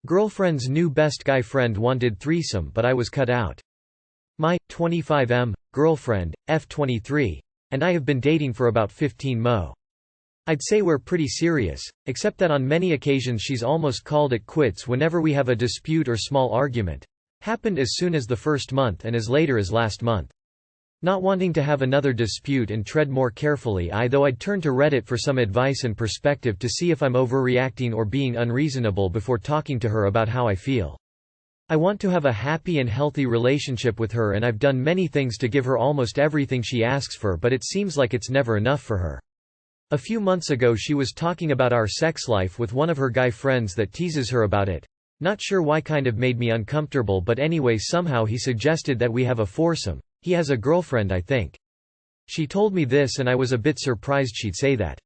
Girlfriend's new best guy friend wanted threesome but I was cut out. My, 25m, girlfriend, F23, and I have been dating for about 15 mo. I'd say we're pretty serious, except that on many occasions she's almost called it quits whenever we have a dispute or small argument. Happened as soon as the first month and as later as last month. Not wanting to have another dispute and tread more carefully, I'd turn to Reddit for some advice and perspective to see if I'm overreacting or being unreasonable before talking to her about how I feel. I want to have a happy and healthy relationship with her, and I've done many things to give her almost everything she asks for, but it seems like it's never enough for her. A few months ago she was talking about our sex life with one of her guy friends that teases her about it. Not sure why, kind of made me uncomfortable, but anyway somehow he suggested that we have a foursome. He has a girlfriend, I think. She told me this and I was a bit surprised she'd say that.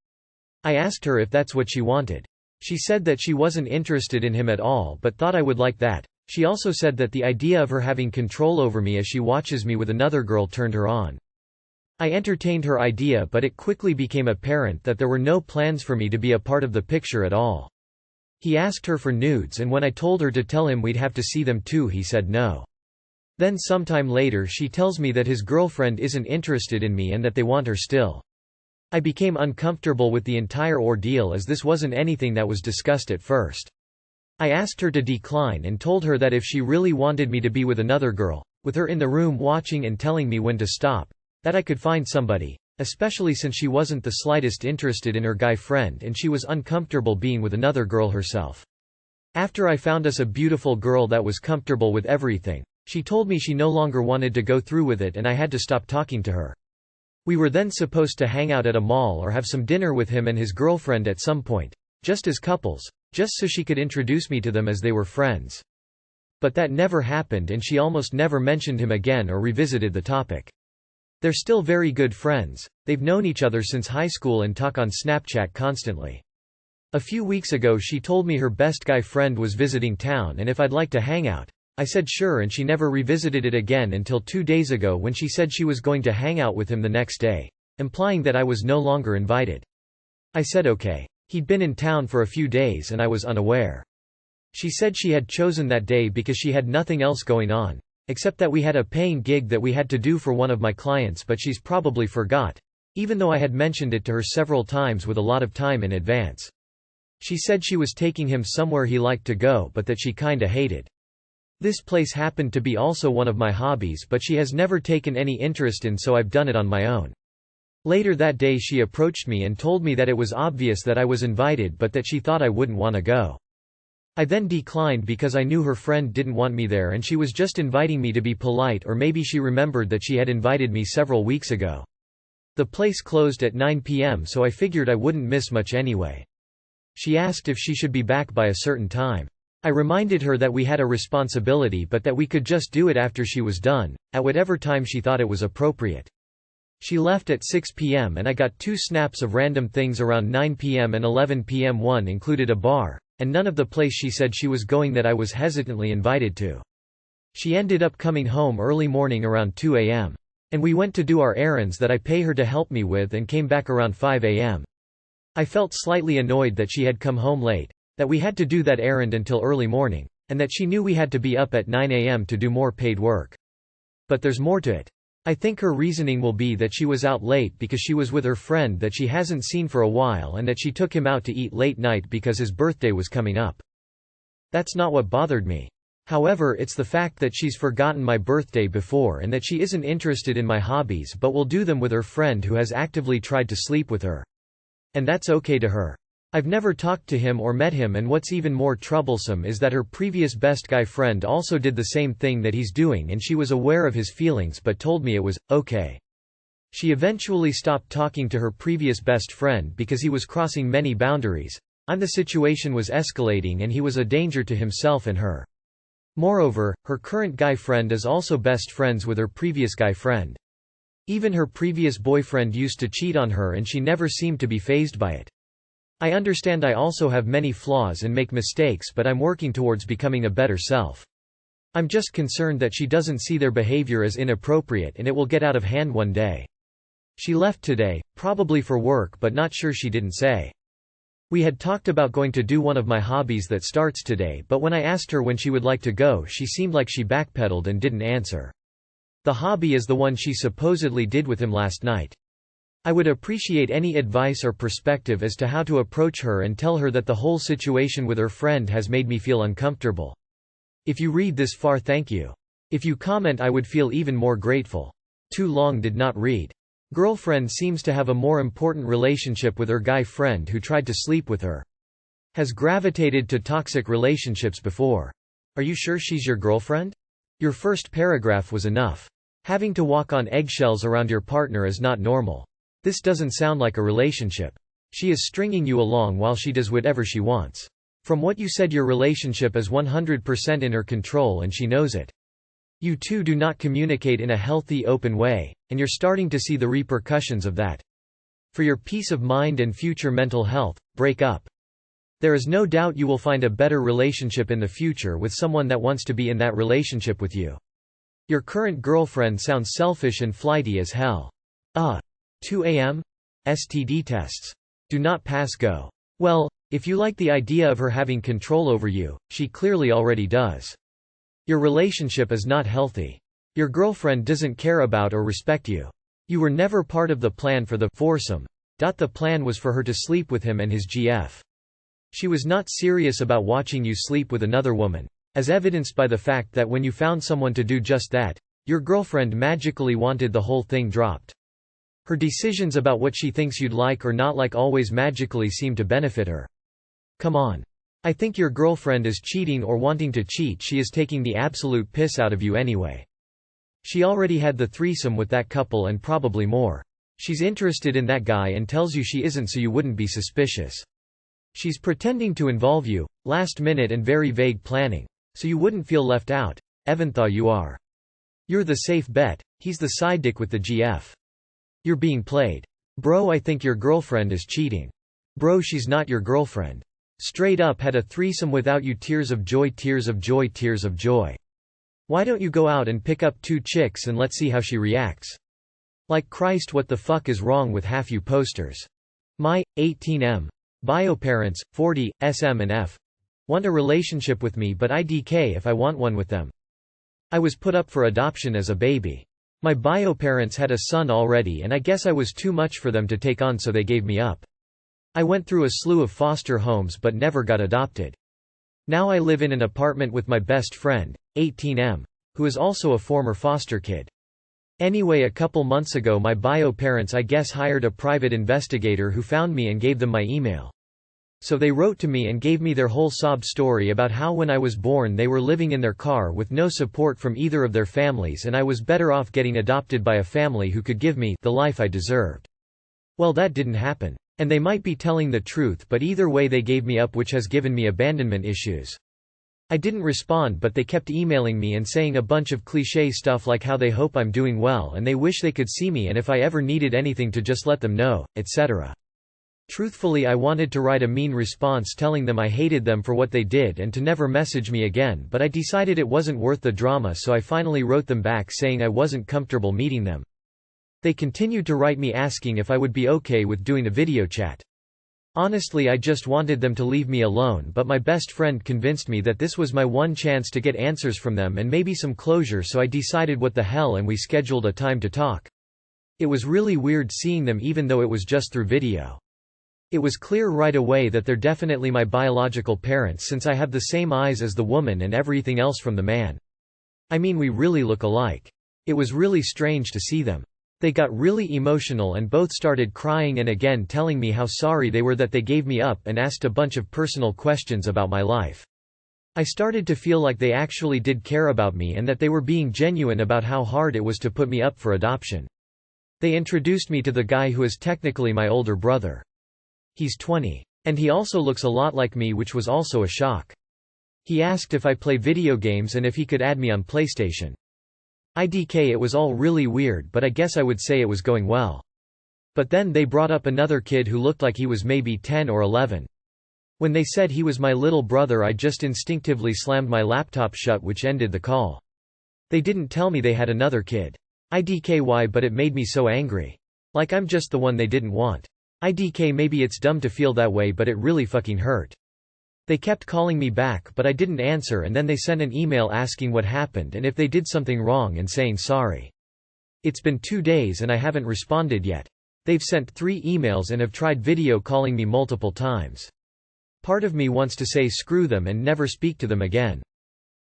I asked her if that's what she wanted. She said that she wasn't interested in him at all but thought I would like that. She also said that the idea of her having control over me as she watches me with another girl turned her on. I entertained her idea, but it quickly became apparent that there were no plans for me to be a part of the picture at all. He asked her for nudes, and when I told her to tell him we'd have to see them too, he said no. Then sometime later she tells me that his girlfriend isn't interested in me and that they want her still. I became uncomfortable with the entire ordeal as this wasn't anything that was discussed at first. I asked her to decline and told her that if she really wanted me to be with another girl, with her in the room watching and telling me when to stop, that I could find somebody, especially since she wasn't the slightest interested in her guy friend and she was uncomfortable being with another girl herself. After I found us a beautiful girl that was comfortable with everything, she told me she no longer wanted to go through with it and I had to stop talking to her. We were then supposed to hang out at a mall or have some dinner with him and his girlfriend at some point, just as couples, just so she could introduce me to them as they were friends. But that never happened and she almost never mentioned him again or revisited the topic. They're still very good friends, they've known each other since high school and talk on Snapchat constantly. A few weeks ago she told me her best guy friend was visiting town and if I'd like to hang out. I said sure, and she never revisited it again until 2 days ago when she said she was going to hang out with him the next day, implying that I was no longer invited. I said okay. He'd been in town for a few days and I was unaware. She said she had chosen that day because she had nothing else going on, except that we had a paying gig that we had to do for one of my clients, but she's probably forgot, even though I had mentioned it to her several times with a lot of time in advance. She said she was taking him somewhere he liked to go but that she kinda hated. This place happened to be also one of my hobbies but she has never taken any interest in, so I've done it on my own. Later that day she approached me and told me that it was obvious that I was invited but that she thought I wouldn't want to go. I then declined because I knew her friend didn't want me there and she was just inviting me to be polite, or maybe she remembered that she had invited me several weeks ago. The place closed at 9 p.m. so I figured I wouldn't miss much anyway. She asked if she should be back by a certain time. I reminded her that we had a responsibility but that we could just do it after she was done, at whatever time she thought it was appropriate. She left at 6 p.m. and I got 2 snaps of random things around 9 p.m. and 11 p.m. One included a bar, and none of the place she said she was going that I was hesitantly invited to. She ended up coming home early morning around 2 a.m. And we went to do our errands that I pay her to help me with and came back around 5 a.m. I felt slightly annoyed that she had come home late, that we had to do that errand until early morning, and that she knew we had to be up at 9 a.m. to do more paid work. But there's more to it. I think her reasoning will be that she was out late because she was with her friend that she hasn't seen for a while and that she took him out to eat late night because his birthday was coming up. That's not what bothered me. However, it's the fact that she's forgotten my birthday before and that she isn't interested in my hobbies but will do them with her friend who has actively tried to sleep with her. And that's okay to her. I've never talked to him or met him, and what's even more troublesome is that her previous best guy friend also did the same thing that he's doing and she was aware of his feelings but told me it was okay. She eventually stopped talking to her previous best friend because he was crossing many boundaries, and the situation was escalating and he was a danger to himself and her. Moreover, her current guy friend is also best friends with her previous guy friend. Even her previous boyfriend used to cheat on her and she never seemed to be fazed by it. I understand I also have many flaws and make mistakes, but I'm working towards becoming a better self. I'm just concerned that she doesn't see their behavior as inappropriate and it will get out of hand one day. She left today, probably for work, but not sure, she didn't say. We had talked about going to do one of my hobbies that starts today, but when I asked her when she would like to go, she seemed like she backpedaled and didn't answer. The hobby is the one she supposedly did with him last night. I would appreciate any advice or perspective as to how to approach her and tell her that the whole situation with her friend has made me feel uncomfortable. If you read this far, thank you. If you comment, I would feel even more grateful. Too long did not read. Girlfriend seems to have a more important relationship with her guy friend who tried to sleep with her. Has gravitated to toxic relationships before. Are you sure she's your girlfriend? Your first paragraph was enough. Having to walk on eggshells around your partner is not normal. This doesn't sound like a relationship. She is stringing you along while she does whatever she wants. From what you said, your relationship is 100% in her control and she knows it. You two do not communicate in a healthy, open way, and you're starting to see the repercussions of that. For your peace of mind and future mental health, break up. There is no doubt you will find a better relationship in the future with someone that wants to be in that relationship with you. Your current girlfriend sounds selfish and flighty as hell. 2 a.m.? STD tests. Do not pass go. Well, if you like the idea of her having control over you, she clearly already does. Your relationship is not healthy. Your girlfriend doesn't care about or respect you. You were never part of the plan for the threesome. The plan was for her to sleep with him and his GF. She was not serious about watching you sleep with another woman, as evidenced by the fact that when you found someone to do just that, your girlfriend magically wanted the whole thing dropped. Her decisions about what she thinks you'd like or not like always magically seem to benefit her. Come on. I think your girlfriend is cheating or wanting to cheat. She is taking the absolute piss out of you anyway. She already had the threesome with that couple and probably more. She's interested in that guy and tells you she isn't so you wouldn't be suspicious. She's pretending to involve you, last minute and very vague planning, so you wouldn't feel left out, even though you are. You're the safe bet, he's the side dick with the GF. You're being played. Bro, I think your girlfriend is cheating. Bro, she's not your girlfriend. Straight up had a threesome without you. Tears of joy, tears of joy, tears of joy. Why don't you go out and pick up 2 chicks and let's see how she reacts? Like Christ, what the fuck is wrong with half you posters? My, 18M. Bio parents, 40, SM and F. Want a relationship with me but IDK if I want one with them. I was put up for adoption as a baby. My bio parents had a son already and I guess I was too much for them to take on, so they gave me up. I went through a slew of foster homes but never got adopted. Now I live in an apartment with my best friend, 18M, who is also a former foster kid. Anyway, a couple months ago my bio parents I guess hired a private investigator who found me and gave them my email. So they wrote to me and gave me their whole sob story about how when I was born they were living in their car with no support from either of their families and I was better off getting adopted by a family who could give me the life I deserved. Well, that didn't happen. And they might be telling the truth, but either way they gave me up, which has given me abandonment issues. I didn't respond, but they kept emailing me and saying a bunch of cliché stuff like how they hope I'm doing well and they wish they could see me and if I ever needed anything to just let them know, etc. Truthfully, I wanted to write a mean response telling them I hated them for what they did and to never message me again, but I decided it wasn't worth the drama, so I finally wrote them back saying I wasn't comfortable meeting them. They continued to write me asking if I would be okay with doing a video chat. Honestly, I just wanted them to leave me alone, but my best friend convinced me that this was my one chance to get answers from them and maybe some closure, so I decided what the hell and we scheduled a time to talk. It was really weird seeing them even though it was just through video. It was clear right away that they're definitely my biological parents since I have the same eyes as the woman and everything else from the man. I mean, we really look alike. It was really strange to see them. They got really emotional and both started crying and again telling me how sorry they were that they gave me up and asked a bunch of personal questions about my life. I started to feel like they actually did care about me and that they were being genuine about how hard it was to put me up for adoption. They introduced me to the guy who is technically my older brother. He's 20. And he also looks a lot like me, which was also a shock. He asked if I play video games and if he could add me on PlayStation. IDK, it was all really weird, but I guess I would say it was going well. But then they brought up another kid who looked like he was maybe 10 or 11. When they said he was my little brother, I just instinctively slammed my laptop shut, which ended the call. They didn't tell me they had another kid. IDK, why? But it made me so angry. Like I'm just the one they didn't want. IDK maybe it's dumb to feel that way but it really fucking hurt. They kept calling me back but I didn't answer and then they sent an email asking what happened and if they did something wrong and saying sorry. It's been 2 days and I haven't responded yet. They've sent 3 emails and have tried video calling me multiple times. Part of me wants to say screw them and never speak to them again.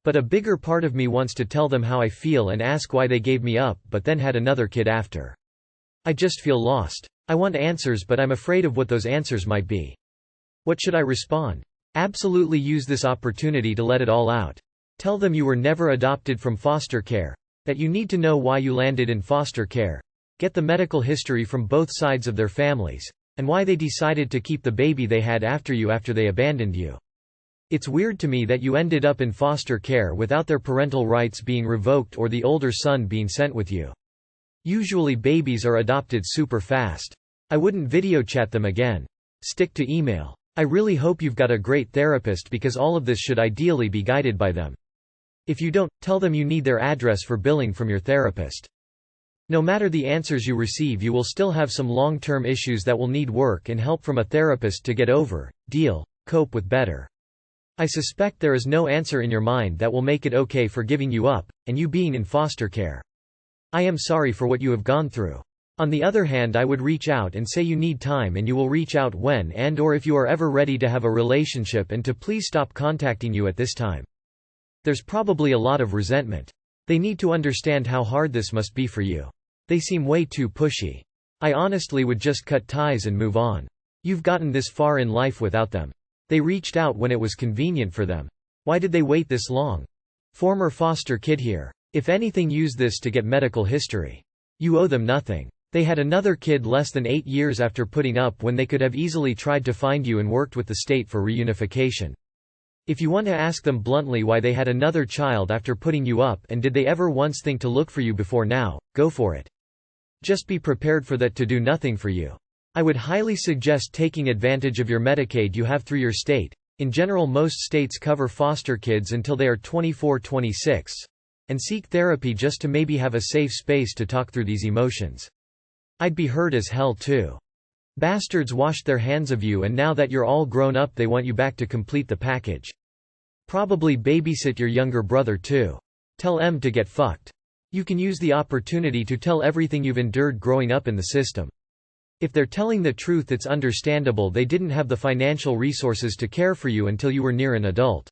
But a bigger part of me wants to tell them how I feel and ask why they gave me up but then had another kid after. I just feel lost. I want answers but I'm afraid of what those answers might be. What should I respond? Absolutely use this opportunity to let it all out. Tell them you were never adopted from foster care, that you need to know why you landed in foster care, get the medical history from both sides of their families, and why they decided to keep the baby they had after they abandoned you. It's weird to me that you ended up in foster care without their parental rights being revoked or the older son being sent with you. Usually babies are adopted super fast. I wouldn't video chat them again. Stick to email. I really hope you've got a great therapist because all of this should ideally be guided by them. If you don't, tell them you need their address for billing from your therapist. No matter the answers you receive, you will still have some long-term issues that will need work and help from a therapist to get over, cope with better. I suspect there is no answer in your mind that will make it okay for giving you up, and you being in foster care. I am sorry for what you have gone through. On the other hand, I would reach out and say you need time and you will reach out when and or if you are ever ready to have a relationship and to please stop contacting you at this time. There's probably a lot of resentment. They need to understand how hard this must be for you. They seem way too pushy. I honestly would just cut ties and move on. You've gotten this far in life without them. They reached out when it was convenient for them. Why did they wait this long? Former foster kid here. If anything, use this to get medical history. You owe them nothing. They had another kid less than 8 years after putting up when they could have easily tried to find you and worked with the state for reunification. If you want to ask them bluntly why they had another child after putting you up and did they ever once think to look for you before now, go for it. Just be prepared for that to do nothing for you. I would highly suggest taking advantage of your Medicaid you have through your state. In general, most states cover foster kids until they are 24-26. And seek therapy just to maybe have a safe space to talk through these emotions. I'd be hurt as hell too. Bastards washed their hands of you and now that you're all grown up they want you back to complete the package. Probably babysit your younger brother too. Tell em to get fucked. You can use the opportunity to tell everything you've endured growing up in the system. If they're telling the truth, it's understandable they didn't have the financial resources to care for you until you were near an adult.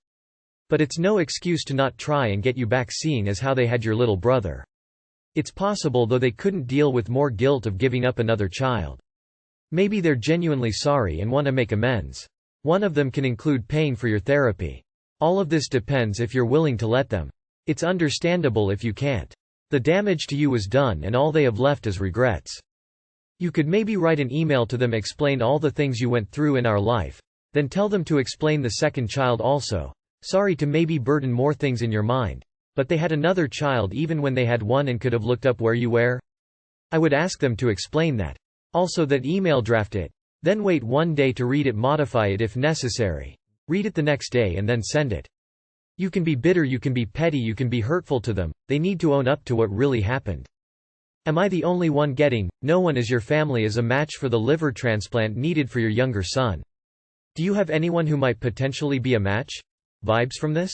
But it's no excuse to not try and get you back, seeing as how they had your little brother. It's possible though they couldn't deal with more guilt of giving up another child. Maybe they're genuinely sorry and want to make amends. One of them can include paying for your therapy. All of this depends if you're willing to let them. It's understandable if you can't. The damage to you was done and all they have left is regrets. You could maybe write an email to them, explain all the things you went through in our life, then tell them to explain the second child also. Sorry to maybe burden more things in your mind. But they had another child even when they had one and could have looked up where you were. I would ask them to explain that. Also that email, draft it. Then wait 1 day to read it, modify it if necessary. Read it the next day and then send it. You can be bitter, you can be petty, you can be hurtful to them. They need to own up to what really happened. Am I the only one getting, no one is your family as a match for the liver transplant needed for your younger son? Do you have anyone who might potentially be a match? Vibes from this?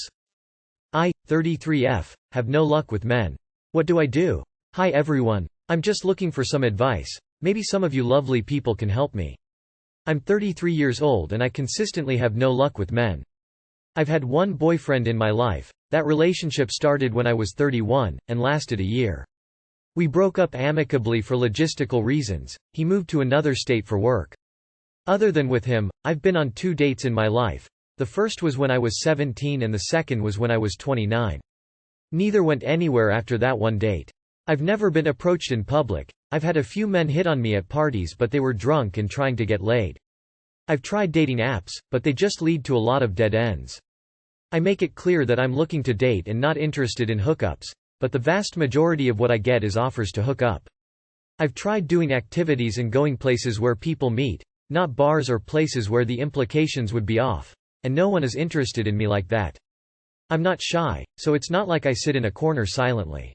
I, 33F, have no luck with men. What do I do? Hi everyone. I'm just looking for some advice. Maybe some of you lovely people can help me. I'm 33 years old and I consistently have no luck with men. I've had one boyfriend in my life. That relationship started when I was 31, and lasted a year. We broke up amicably for logistical reasons. He moved to another state for work. Other than with him, I've been on 2 dates in my life. The first was when I was 17 and the second was when I was 29. Neither went anywhere after that one date. I've never been approached in public. I've had a few men hit on me at parties but they were drunk and trying to get laid. I've tried dating apps, but they just lead to a lot of dead ends. I make it clear that I'm looking to date and not interested in hookups, but the vast majority of what I get is offers to hook up. I've tried doing activities and going places where people meet, not bars or places where the implications would be off. And no one is interested in me like that. I'm not shy, so it's not like I sit in a corner silently.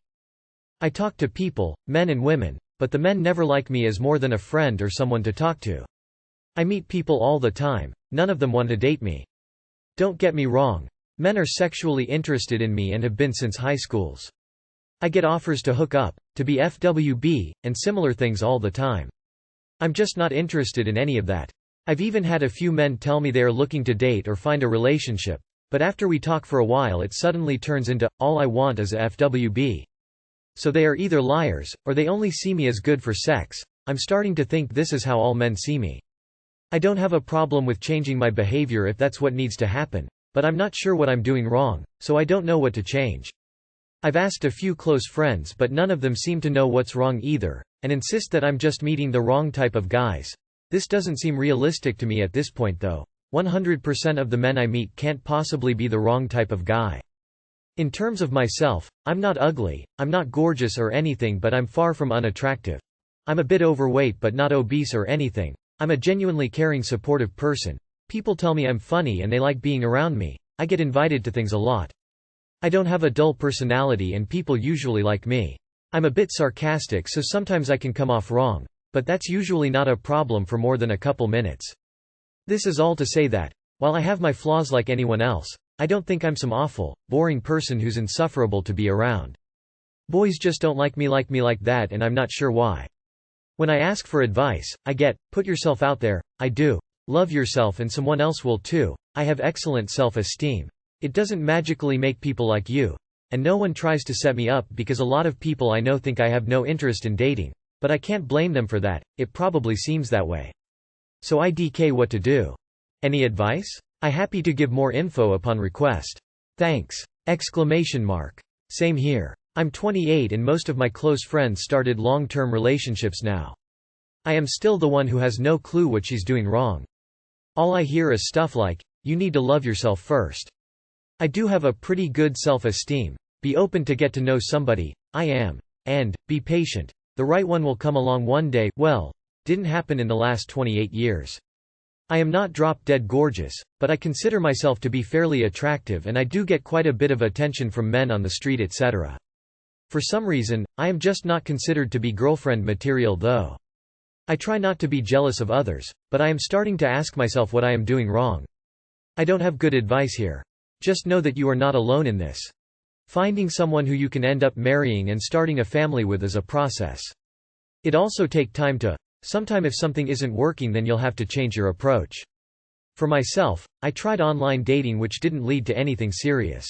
I talk to people, men and women, but the men never like me as more than a friend or someone to talk to. I meet people all the time, none of them want to date me. Don't get me wrong. Men are sexually interested in me and have been since high schools. I get offers to hook up, to be FWB, and similar things all the time. I'm just not interested in any of that. I've even had a few men tell me they are looking to date or find a relationship, but after we talk for a while it suddenly turns into, all I want is a FWB. So they are either liars, or they only see me as good for sex. I'm starting to think this is how all men see me. I don't have a problem with changing my behavior if that's what needs to happen, but I'm not sure what I'm doing wrong, so I don't know what to change. I've asked a few close friends but none of them seem to know what's wrong either, and insist that I'm just meeting the wrong type of guys. This doesn't seem realistic to me at this point though. 100% of the men I meet can't possibly be the wrong type of guy. In terms of myself, I'm not ugly, I'm not gorgeous or anything, but I'm far from unattractive. I'm a bit overweight but not obese or anything. I'm a genuinely caring, supportive person. People tell me I'm funny and they like being around me. I get invited to things a lot. I don't have a dull personality and people usually like me. I'm a bit sarcastic so sometimes I can come off wrong, but that's usually not a problem for more than a couple minutes. This is all to say that, while I have my flaws like anyone else, I don't think I'm some awful, boring person who's insufferable to be around. Boys just don't like me like that and I'm not sure why. When I ask for advice, I get, put yourself out there. I do. Love yourself and someone else will too. I have excellent self-esteem. It doesn't magically make people like you. And no one tries to set me up because a lot of people I know think I have no interest in dating. But I can't blame them for that, it probably seems that way. So IDK what to do. Any advice? I happy to give more info upon request. Thanks! Same here. I'm 28 and most of my close friends started long-term relationships now. I am still the one who has no clue what she's doing wrong. All I hear is stuff like, you need to love yourself first. I do have a pretty good self-esteem. Be open to get to know somebody, I am. And, be patient. The right one will come along one day. Well, didn't happen in the last 28 years. I am not drop-dead gorgeous, but I consider myself to be fairly attractive and I do get quite a bit of attention from men on the street etc. For some reason, I am just not considered to be girlfriend material though. I try not to be jealous of others, but I am starting to ask myself what I am doing wrong. I don't have good advice here. Just know that you are not alone in this. Finding someone who you can end up marrying and starting a family with is a process. It also takes time to. Sometime if something isn't working then you'll have to change your approach. For myself, I tried online dating which didn't lead to anything serious.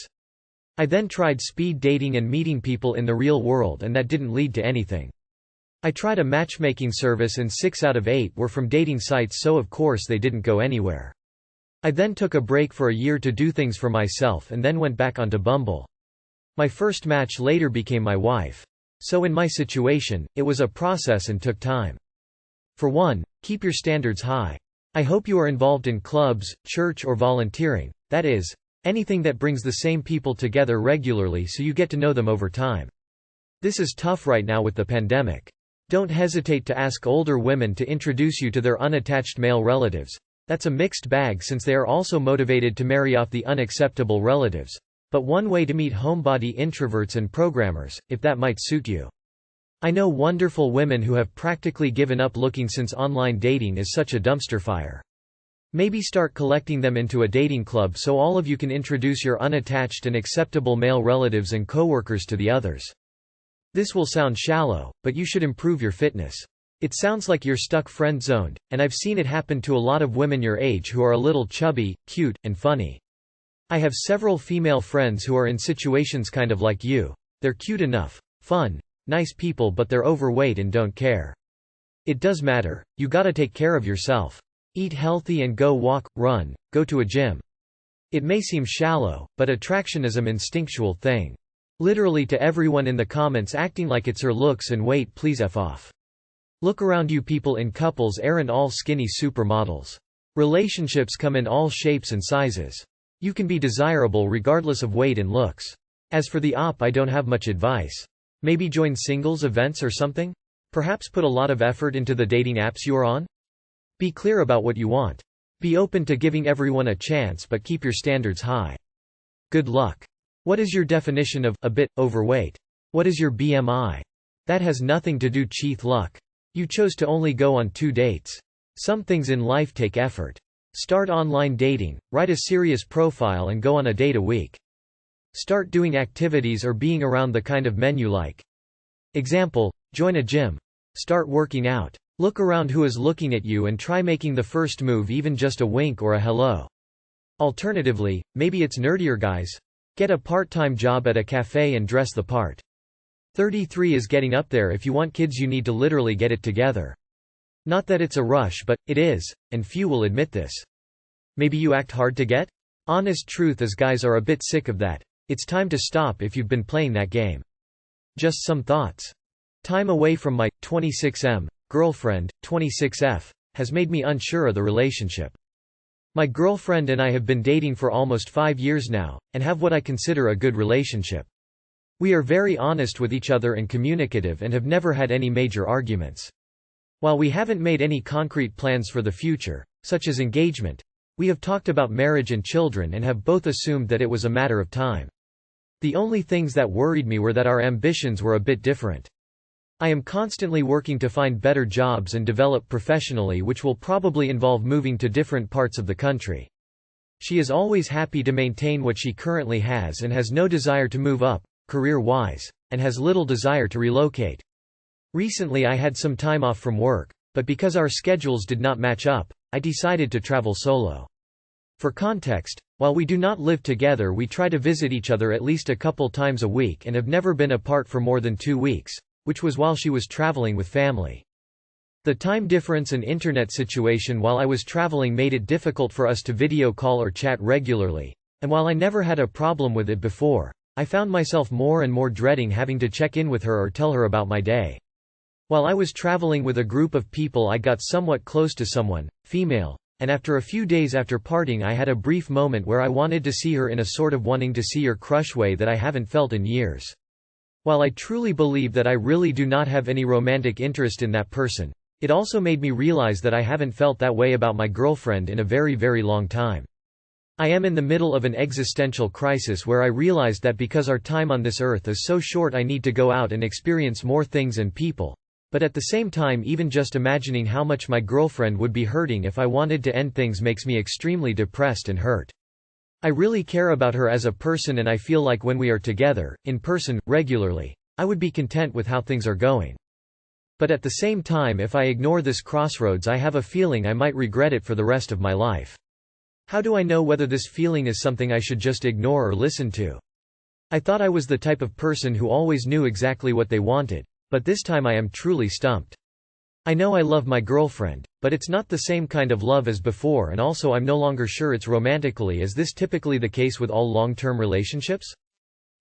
I then tried speed dating and meeting people in the real world and that didn't lead to anything. I tried a matchmaking service and 6 out of 8 were from dating sites so of course they didn't go anywhere. I then took a break for a year to do things for myself and then went back onto Bumble. My first match later became my wife. So in my situation, it was a process and took time. For one, keep your standards high. I hope you are involved in clubs, church or volunteering, that is, anything that brings the same people together regularly so you get to know them over time. This is tough right now with the pandemic. Don't hesitate to ask older women to introduce you to their unattached male relatives. That's a mixed bag since they are also motivated to marry off the unacceptable relatives. But one way to meet homebody introverts and programmers, if that might suit you. I know wonderful women who have practically given up looking since online dating is such a dumpster fire. Maybe start collecting them into a dating club so all of you can introduce your unattached and acceptable male relatives and coworkers to the others. This will sound shallow, but you should improve your fitness. It sounds like you're stuck friend-zoned, and I've seen it happen to a lot of women your age who are a little chubby, cute, and funny. I have several female friends who are in situations kind of like you. They're cute enough, fun, nice people but they're overweight and don't care. It does matter, you gotta take care of yourself. Eat healthy and go walk, run, go to a gym. It may seem shallow, but attraction is an instinctual thing. Literally to everyone in the comments acting like it's her looks and weight, please F off. Look around you, people in couples aren't all skinny supermodels. Relationships come in all shapes and sizes. You can be desirable regardless of weight and looks. As for the op, I don't have much advice. Maybe join singles events or something? Perhaps put a lot of effort into the dating apps you are on? Be clear about what you want. Be open to giving everyone a chance but keep your standards high. Good luck. What is your definition of a bit overweight? What is your BMI? That has nothing to do with luck. You chose to only go on 2 dates. Some things in life take effort. Start online dating, write a serious profile and go on a date a week. Start doing activities or being around the kind of men you like. Example, join a gym. Start working out. Look around who is looking at you and try making the first move, even just a wink or a hello. Alternatively, maybe it's nerdier guys. Get a part-time job at a cafe and dress the part. 33 is getting up there. If you want kids you need to literally get it together. Not that it's a rush, but it is, and few will admit this. Maybe you act hard to get? Honest truth is guys are a bit sick of that. It's time to stop if you've been playing that game. Just some thoughts. Time away from my 26M girlfriend, 26F, has made me unsure of the relationship. My girlfriend and I have been dating for almost 5 years now, and have what I consider a good relationship. We are very honest with each other and communicative and have never had any major arguments. While we haven't made any concrete plans for the future, such as engagement, we have talked about marriage and children and have both assumed that it was a matter of time. The only things that worried me were that our ambitions were a bit different. I am constantly working to find better jobs and develop professionally, which will probably involve moving to different parts of the country. She is always happy to maintain what she currently has and has no desire to move up, career-wise, and has little desire to relocate. Recently I had some time off from work, but because our schedules did not match up, I decided to travel solo. For context, while we do not live together, we try to visit each other at least a couple times a week and have never been apart for more than 2 weeks, which was while she was traveling with family. The time difference and internet situation while I was traveling made it difficult for us to video call or chat regularly, and while I never had a problem with it before, I found myself more and more dreading having to check in with her or tell her about my day. While I was traveling with a group of people, I got somewhat close to someone, female, and after a few days after parting I had a brief moment where I wanted to see her in a sort of wanting to see your crush way that I haven't felt in years. While I truly believe that I really do not have any romantic interest in that person, it also made me realize that I haven't felt that way about my girlfriend in a very, very long time. I am in the middle of an existential crisis where I realized that because our time on this earth is so short I need to go out and experience more things and people. But at the same time, even just imagining how much my girlfriend would be hurting if I wanted to end things makes me extremely depressed and hurt. I really care about her as a person and I feel like when we are together, in person, regularly, I would be content with how things are going. But at the same time, if I ignore this crossroads I have a feeling I might regret it for the rest of my life. How do I know whether this feeling is something I should just ignore or listen to? I thought I was the type of person who always knew exactly what they wanted. But this time I am truly stumped. I know I love my girlfriend, but it's not the same kind of love as before, and also I'm no longer sure it's romantically. Is this typically the case with all long-term relationships?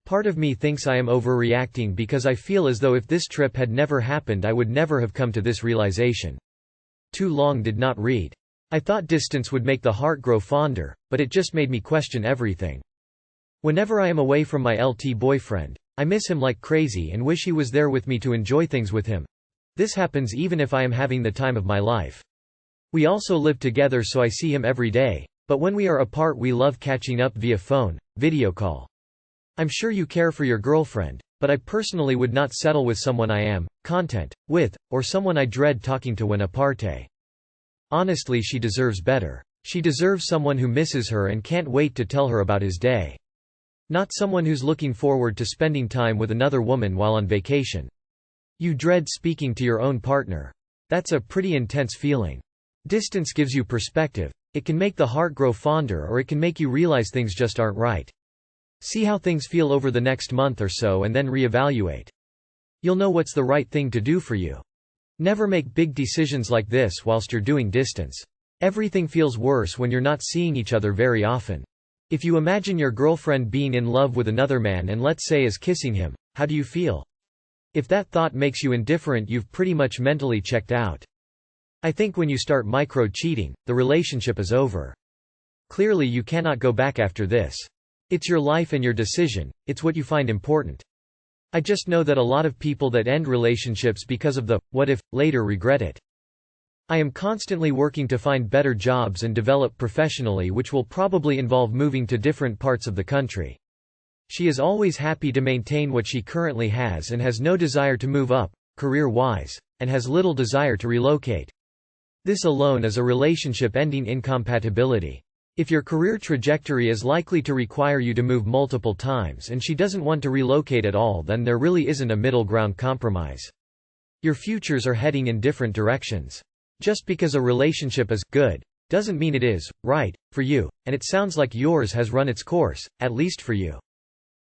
Part of me thinks I am overreacting because I feel as though if this trip had never happened I would never have come to this realization. Too long did not read. I thought distance would make the heart grow fonder, but it just made me question everything. Whenever I am away from my LT boyfriend, I miss him like crazy and wish he was there with me to enjoy things with him. This happens even if I am having the time of my life. We also live together so I see him every day, but when we are apart we love catching up via phone, video call. I'm sure you care for your girlfriend, but I personally would not settle with someone I am content with, or someone I dread talking to when aparte. Honestly, she deserves better. She deserves someone who misses her and can't wait to tell her about his day. Not someone who's looking forward to spending time with another woman while on vacation. You dread speaking to your own partner. That's a pretty intense feeling. Distance gives you perspective. It can make the heart grow fonder or it can make you realize things just aren't right. See how things feel over the next month or so and then reevaluate. You'll know what's the right thing to do for you. Never make big decisions like this whilst you're doing distance. Everything feels worse when you're not seeing each other very often. If you imagine your girlfriend being in love with another man and let's say is kissing him, how do you feel? If that thought makes you indifferent, you've pretty much mentally checked out. I think when you start micro-cheating, the relationship is over. Clearly you cannot go back after this. It's your life and your decision, it's what you find important. I just know that a lot of people that end relationships because of the what if later regret it. I am constantly working to find better jobs and develop professionally, which will probably involve moving to different parts of the country. She is always happy to maintain what she currently has and has no desire to move up, career-wise, and has little desire to relocate. This alone is a relationship-ending incompatibility. If your career trajectory is likely to require you to move multiple times and she doesn't want to relocate at all, then there really isn't a middle ground compromise. Your futures are heading in different directions. Just because a relationship is good doesn't mean it is right for you, and it sounds like yours has run its course, at least for you.